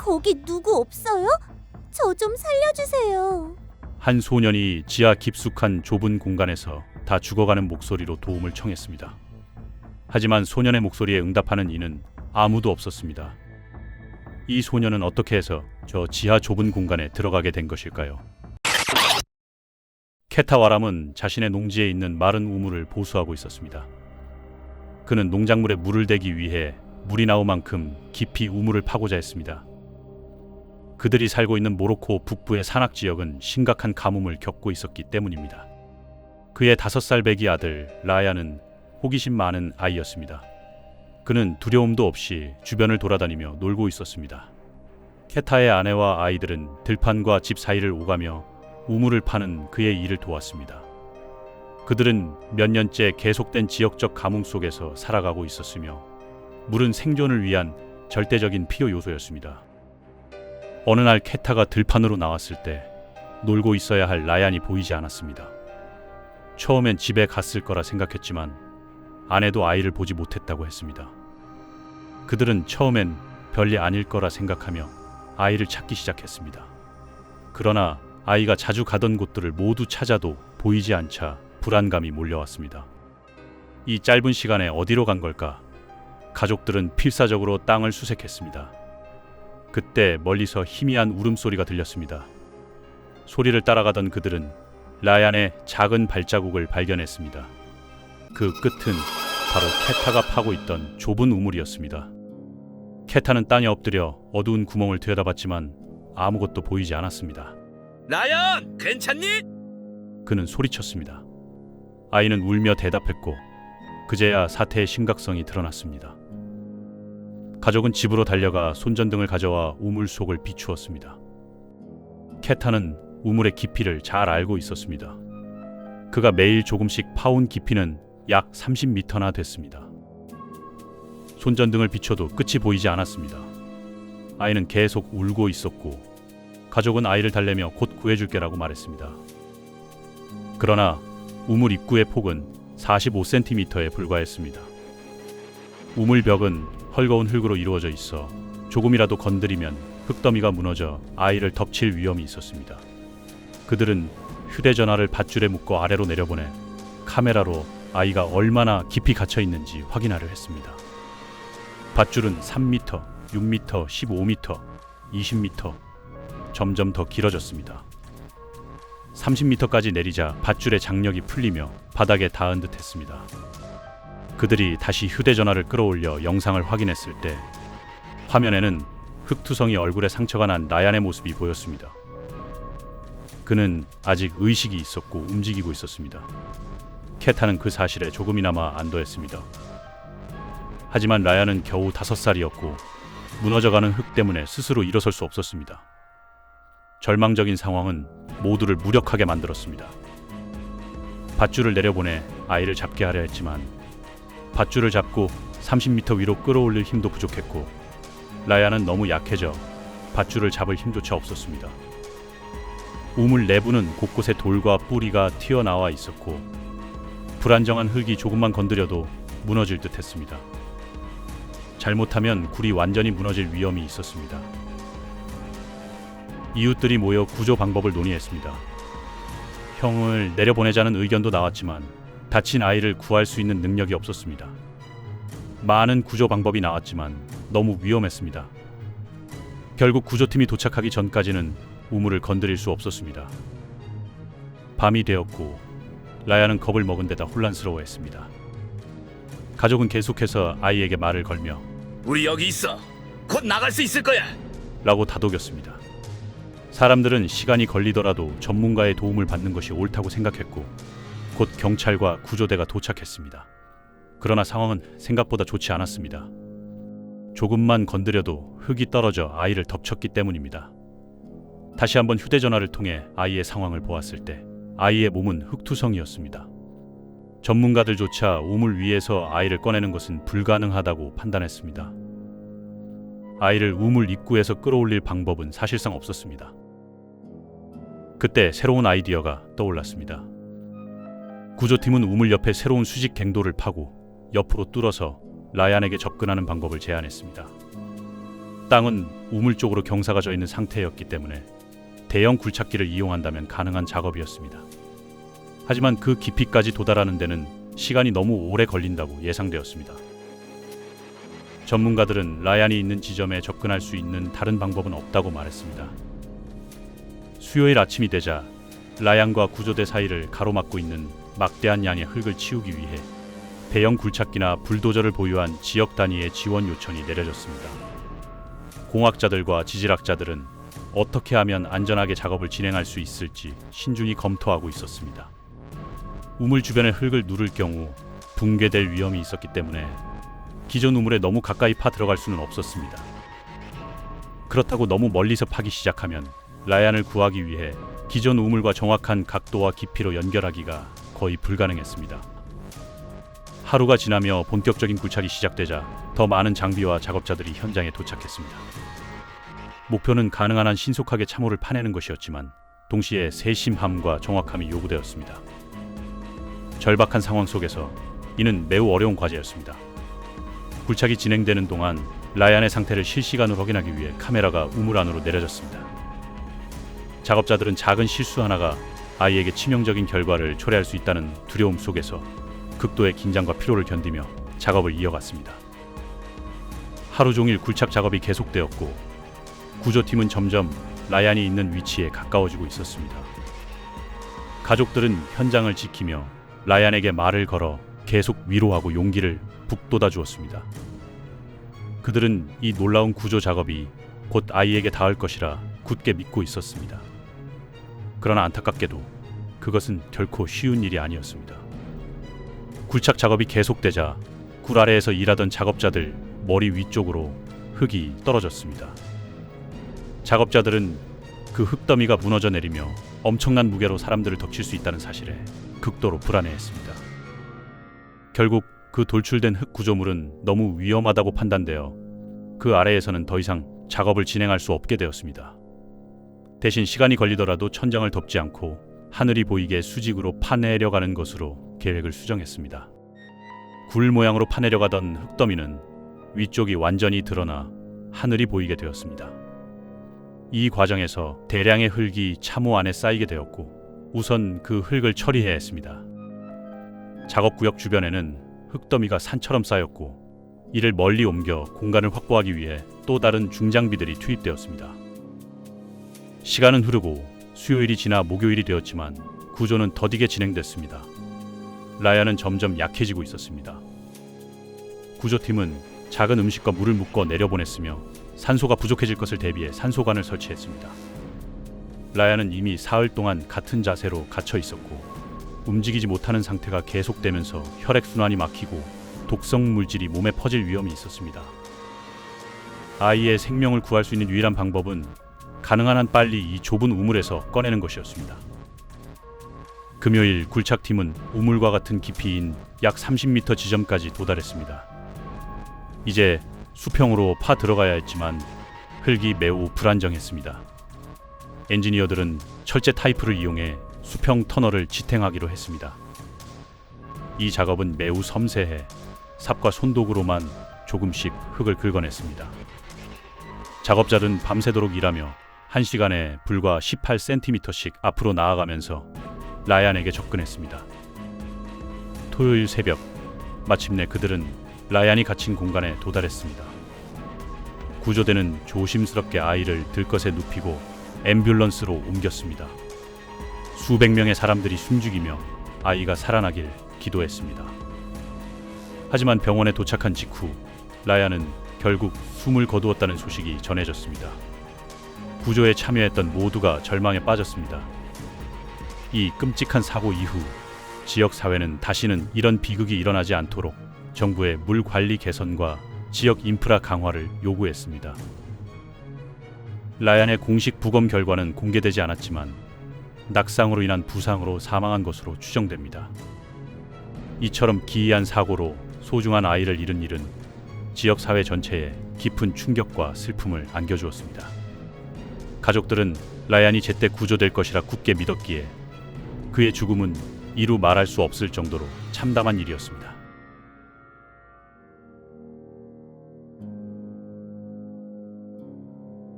거기 누구 없어요? 저 좀 살려주세요. 한 소년이 지하 깊숙한 좁은 공간에서 다 죽어가는 목소리로 도움을 청했습니다. 하지만 소년의 목소리에 응답하는 이는 아무도 없었습니다. 이 소년은 어떻게 해서 저 지하 좁은 공간에 들어가게 된 것일까요? 케타와람은 자신의 농지에 있는 마른 우물을 보수하고 있었습니다. 그는 농작물에 물을 대기 위해 물이 나올 만큼 깊이 우물을 파고자 했습니다. 그들이 살고 있는 모로코 북부의 산악 지역은 심각한 가뭄을 겪고 있었기 때문입니다. 그의 5살 배기 아들 라야는 호기심 많은 아이였습니다. 그는 두려움도 없이 주변을 돌아다니며 놀고 있었습니다. 케타의 아내와 아이들은 들판과 집 사이를 오가며 우물을 파는 그의 일을 도왔습니다. 그들은 몇 년째 계속된 지역적 가뭄 속에서 살아가고 있었으며 물은 생존을 위한 절대적인 필요 요소였습니다. 어느 날 케타가 들판으로 나왔을 때 놀고 있어야 할 라얀이 보이지 않았습니다. 처음엔 집에 갔을 거라 생각했지만 아내도 아이를 보지 못했다고 했습니다. 그들은 처음엔 별일 아닐 거라 생각하며 아이를 찾기 시작했습니다. 그러나 아이가 자주 가던 곳들을 모두 찾아도 보이지 않자 불안감이 몰려왔습니다. 이 짧은 시간에 어디로 간 걸까? 가족들은 필사적으로 땅을 수색했습니다. 그때 멀리서 희미한 울음소리가 들렸습니다. 소리를 따라가던 그들은 라얀의 작은 발자국을 발견했습니다. 그 끝은 바로 케타가 파고 있던 좁은 우물이었습니다. 케타는 땅에 엎드려 어두운 구멍을 들여다봤지만 아무것도 보이지 않았습니다. 라연, 괜찮니? 그는 소리쳤습니다. 아이는 울며 대답했고 그제야 사태의 심각성이 드러났습니다. 가족은 집으로 달려가 손전등을 가져와 우물 속을 비추었습니다. 케타는 우물의 깊이를 잘 알고 있었습니다. 그가 매일 조금씩 파온 깊이는 약 30m나 됐습니다. 손전등을 비춰도 끝이 보이지 않았습니다. 아이는 계속 울고 있었고 가족은 아이를 달래며 곧 구해줄게라고 말했습니다. 그러나 우물 입구의 폭은 45cm에 불과했습니다. 우물 벽은 헐거운 흙으로 이루어져 있어 조금이라도 건드리면 흙더미가 무너져 아이를 덮칠 위험이 있었습니다. 그들은 휴대전화를 밧줄에 묶어 아래로 내려보내 카메라로 아이가 얼마나 깊이 갇혀 있는지 확인하려 했습니다. 밧줄은 3m, 6m, 15m, 20m 점점 더 길어졌습니다. 30m까지 내리자 밧줄의 장력이 풀리며 바닥에 닿은 듯 했습니다. 그들이 다시 휴대전화를 끌어올려 영상을 확인했을 때 화면에는 흙투성이 얼굴에 상처가 난 라얀의 모습이 보였습니다. 그는 아직 의식이 있었고 움직이고 있었습니다. 케타는 그 사실에 조금이나마 안도했습니다. 하지만 라얀은 겨우 5살이었고 무너져가는 흙 때문에 스스로 일어설 수 없었습니다. 절망적인 상황은 모두를 무력하게 만들었습니다. 밧줄을 내려보내 아이를 잡게 하려 했지만 밧줄을 잡고 30m 위로 끌어올릴 힘도 부족했고 라얀은 너무 약해져 밧줄을 잡을 힘조차 없었습니다. 우물 내부는 곳곳에 돌과 뿌리가 튀어나와 있었고 불안정한 흙이 조금만 건드려도 무너질 듯 했습니다. 잘못하면 굴이 완전히 무너질 위험이 있었습니다. 이웃들이 모여 구조 방법을 논의했습니다. 형을 내려보내자는 의견도 나왔지만 다친 아이를 구할 수 있는 능력이 없었습니다. 많은 구조 방법이 나왔지만 너무 위험했습니다. 결국 구조팀이 도착하기 전까지는 우물을 건드릴 수 없었습니다. 밤이 되었고 라야는 겁을 먹은 데다 혼란스러워했습니다. 가족은 계속해서 아이에게 말을 걸며 우리 여기 있어. 곧 나갈 수 있을 거야. 라고 다독였습니다. 사람들은 시간이 걸리더라도 전문가의 도움을 받는 것이 옳다고 생각했고 곧 경찰과 구조대가 도착했습니다. 그러나 상황은 생각보다 좋지 않았습니다. 조금만 건드려도 흙이 떨어져 아이를 덮쳤기 때문입니다. 다시 한번 휴대전화를 통해 아이의 상황을 보았을 때 아이의 몸은 흙투성이었습니다. 전문가들조차 우물 위에서 아이를 꺼내는 것은 불가능하다고 판단했습니다. 아이를 우물 입구에서 끌어올릴 방법은 사실상 없었습니다. 그때 새로운 아이디어가 떠올랐습니다. 구조팀은 우물 옆에 새로운 수직 갱도를 파고 옆으로 뚫어서 라얀에게 접근하는 방법을 제안했습니다. 땅은 우물 쪽으로 경사가 져 있는 상태였기 때문에 대형 굴착기를 이용한다면 가능한 작업이었습니다. 하지만 그 깊이까지 도달하는 데는 시간이 너무 오래 걸린다고 예상되었습니다. 전문가들은 라얀이 있는 지점에 접근할 수 있는 다른 방법은 없다고 말했습니다. 수요일 아침이 되자 라얀과 구조대 사이를 가로막고 있는 막대한 양의 흙을 치우기 위해 대형 굴착기나 불도저를 보유한 지역 단위의 지원 요청이 내려졌습니다. 공학자들과 지질학자들은 어떻게 하면 안전하게 작업을 진행할 수 있을지 신중히 검토하고 있었습니다. 우물 주변의 흙을 누를 경우 붕괴될 위험이 있었기 때문에 기존 우물에 너무 가까이 파 들어갈 수는 없었습니다. 그렇다고 너무 멀리서 파기 시작하면 라얀을 구하기 위해 기존 우물과 정확한 각도와 깊이로 연결하기가 거의 불가능했습니다. 하루가 지나며 본격적인 굴착이 시작되자 더 많은 장비와 작업자들이 현장에 도착했습니다. 목표는 가능한 한 신속하게 참호를 파내는 것이었지만 동시에 세심함과 정확함이 요구되었습니다. 절박한 상황 속에서 이는 매우 어려운 과제였습니다. 굴착이 진행되는 동안 라얀의 상태를 실시간으로 확인하기 위해 카메라가 우물 안으로 내려졌습니다. 작업자들은 작은 실수 하나가 아이에게 치명적인 결과를 초래할 수 있다는 두려움 속에서 극도의 긴장과 피로를 견디며 작업을 이어갔습니다. 하루 종일 굴착 작업이 계속되었고 구조팀은 점점 라얀이 있는 위치에 가까워지고 있었습니다. 가족들은 현장을 지키며 라얀에게 말을 걸어 계속 위로하고 용기를 북돋아 주었습니다. 그들은 이 놀라운 구조 작업이 곧 아이에게 닿을 것이라 굳게 믿고 있었습니다. 그러나 안타깝게도 그것은 결코 쉬운 일이 아니었습니다. 굴착 작업이 계속되자 굴 아래에서 일하던 작업자들 머리 위쪽으로 흙이 떨어졌습니다. 작업자들은 그 흙더미가 무너져 내리며 엄청난 무게로 사람들을 덮칠 수 있다는 사실에 극도로 불안해했습니다. 결국 그 돌출된 흙 구조물은 너무 위험하다고 판단되어 그 아래에서는 더 이상 작업을 진행할 수 없게 되었습니다. 대신 시간이 걸리더라도 천장을 덮지 않고 하늘이 보이게 수직으로 파내려가는 것으로 계획을 수정했습니다. 굴 모양으로 파내려가던 흙더미는 위쪽이 완전히 드러나 하늘이 보이게 되었습니다. 이 과정에서 대량의 흙이 참호 안에 쌓이게 되었고 우선 그 흙을 처리해야 했습니다. 작업구역 주변에는 흙더미가 산처럼 쌓였고 이를 멀리 옮겨 공간을 확보하기 위해 또 다른 중장비들이 투입되었습니다. 시간은 흐르고 수요일이 지나 목요일이 되었지만 구조는 더디게 진행됐습니다. 라얀은 점점 약해지고 있었습니다. 구조팀은 작은 음식과 물을 묶어 내려보냈으며 산소가 부족해질 것을 대비해 산소관을 설치했습니다. 라얀은 이미 사흘 동안 같은 자세로 갇혀 있었고 움직이지 못하는 상태가 계속되면서 혈액순환이 막히고 독성 물질이 몸에 퍼질 위험이 있었습니다. 아이의 생명을 구할 수 있는 유일한 방법은 가능한 한 빨리 이 좁은 우물에서 꺼내는 것이었습니다. 금요일 굴착팀은 우물과 같은 깊이인 약 30m 지점까지 도달했습니다. 이제 수평으로 파 들어가야 했지만 흙이 매우 불안정했습니다. 엔지니어들은 철제 타이프를 이용해 수평 터널을 지탱하기로 했습니다. 이 작업은 매우 섬세해 삽과 손도구로만 조금씩 흙을 긁어냈습니다. 작업자들은 밤새도록 일하며 1시간에 불과 18cm씩 앞으로 나아가면서 라얀에게 접근했습니다. 토요일 새벽, 마침내 그들은 라얀이 갇힌 공간에 도달했습니다. 구조대는 조심스럽게 아이를 들것에 눕히고 앰뷸런스로 옮겼습니다. 수백 명의 사람들이 숨죽이며 아이가 살아나길 기도했습니다. 하지만 병원에 도착한 직후 라얀은 결국 숨을 거두었다는 소식이 전해졌습니다. 구조에 참여했던 모두가 절망에 빠졌습니다. 이 끔찍한 사고 이후 지역 사회는 다시는 이런 비극이 일어나지 않도록 정부의 물 관리 개선과 지역 인프라 강화를 요구했습니다. 라얀의 공식 부검 결과는 공개되지 않았지만 낙상으로 인한 부상으로 사망한 것으로 추정됩니다. 이처럼 기이한 사고로 소중한 아이를 잃은 일은 지역 사회 전체에 깊은 충격과 슬픔을 안겨주었습니다. 가족들은 라얀이 제때 구조될 것이라 굳게 믿었기에 그의 죽음은 이루 말할 수 없을 정도로 참담한 일이었습니다.